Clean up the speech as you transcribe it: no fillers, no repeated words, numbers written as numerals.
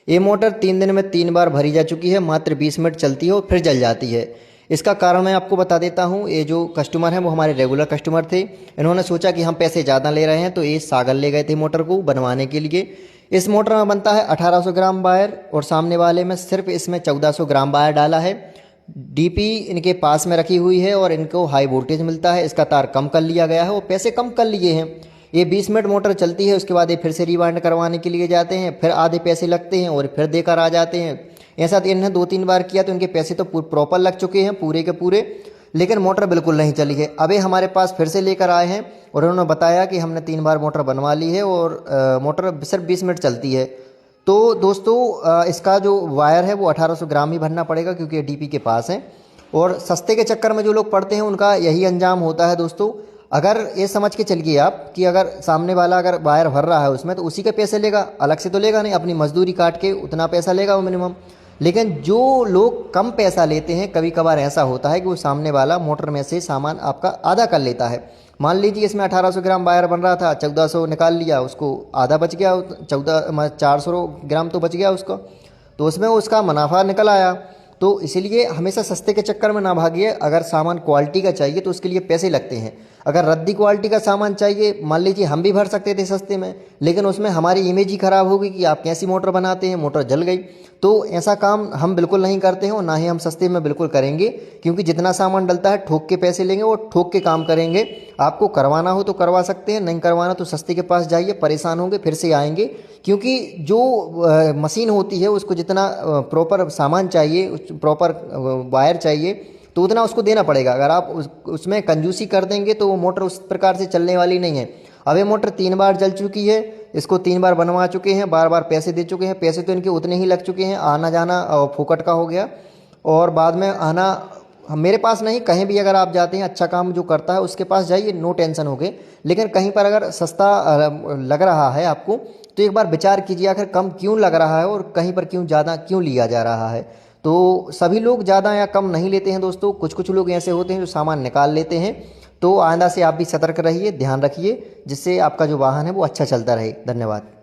ये मोटर 3 दिन में 3 बार भरी जा चुकी है, मात्र 20 मिनट चलती है और फिर जल जाती है। इसका कारण मैं आपको बता देता हूँ। ये जो कस्टमर हैं वो हमारे रेगुलर कस्टमर थे। इन्होंने सोचा कि हम पैसे ज़्यादा ले रहे हैं, तो ये सागर ले गए थे मोटर को बनवाने के लिए। इस मोटर में बनता है 1800 ग्राम वायर और सामने वाले में सिर्फ इसमें 1400 ग्राम वायर डाला है। डीपी इनके पास में रखी हुई है और इनको हाई वोल्टेज मिलता है। इसका तार कम कर लिया गया है और पैसे कम कर लिए हैं। ये 20 मिनट मोटर चलती है, उसके बाद ये फिर से रिवाइंड करवाने के लिए जाते हैं, फिर आधे पैसे लगते हैं और फिर देकर आ जाते हैं। ऐसा तो इन्हें 2-3 बार किया तो इनके पैसे तो प्रॉपर लग चुके हैं पूरे के पूरे, लेकिन मोटर बिल्कुल नहीं चली है। अभी हमारे पास फिर से लेकर आए हैं और उन्होंने बताया कि हमने 3 बार मोटर बनवा ली है और मोटर सिर्फ 20 मिनट चलती है। तो दोस्तों इसका जो वायर है वो 1800 ग्राम ही भरना पड़ेगा, क्योंकि ये डीपी के पास है। और सस्ते के चक्कर में जो लोग पड़ते हैं उनका यही अंजाम होता है दोस्तों। अगर ये समझ के चलिए आप कि अगर सामने वाला अगर वायर भर रहा है उसमें, तो उसी के पैसे लेगा, अलग से तो लेगा नहीं, अपनी मजदूरी काट के उतना पैसा लेगा वो मिनिमम। लेकिन जो लोग कम पैसा लेते हैं, कभी कभार ऐसा होता है कि वो सामने वाला मोटर में से सामान आपका आधा कर लेता है। मान लीजिए इसमें 1800 ग्राम वायर बन रहा था, 1400 निकाल लिया, उसको आधा बच गया, 400 ग्राम तो बच गया उसका, तो उसमें उसका मुनाफा निकल आया। तो इसीलिए हमेशा सस्ते के चक्कर में ना भागिए। अगर सामान क्वालिटी का चाहिए तो उसके लिए पैसे लगते हैं। अगर रद्दी क्वालिटी का सामान चाहिए, मान लीजिए हम भी भर सकते थे सस्ते में, लेकिन उसमें हमारी इमेज ही खराब होगी कि आप कैसी मोटर बनाते हैं, मोटर जल गई। तो ऐसा काम हम बिल्कुल नहीं करते हैं और ना ही हम सस्ते में बिल्कुल करेंगे, क्योंकि जितना सामान डलता है ठोक के पैसे लेंगे और ठोक के काम करेंगे। आपको करवाना हो तो करवा सकते हैं, नहीं करवाना तो सस्ते के पास जाइए, परेशान होंगे फिर से आएंगे। क्योंकि जो मशीन होती है उसको जितना प्रॉपर सामान चाहिए, प्रॉपर वायर चाहिए, तो उतना उसको देना पड़ेगा। अगर आप उसमें कंजूसी कर देंगे तो वो मोटर उस प्रकार से चलने वाली नहीं है। अब ये मोटर 3 बार जल चुकी है, इसको 3 बार बनवा चुके हैं, बार बार पैसे दे चुके हैं, पैसे तो इनके उतने ही लग चुके हैं, आना जाना फुकट का हो गया। और बाद में आना मेरे पास नहीं, कहीं भी अगर आप जाते हैं अच्छा काम जो करता है उसके पास जाइए, नो टेंशन हो गए। लेकिन कहीं पर अगर सस्ता लग रहा है आपको, तो एक बार विचार कीजिए आखिर कम क्यों लग रहा है और कहीं पर क्यों ज़्यादा क्यों लिया जा रहा है। तो सभी लोग ज़्यादा या कम नहीं लेते हैं दोस्तों, कुछ कुछ लोग ऐसे होते हैं जो सामान निकाल लेते हैं। तो आइंदा से आप भी सतर्क रहिए, ध्यान रखिए, जिससे आपका जो वाहन है वो अच्छा चलता रहे। धन्यवाद।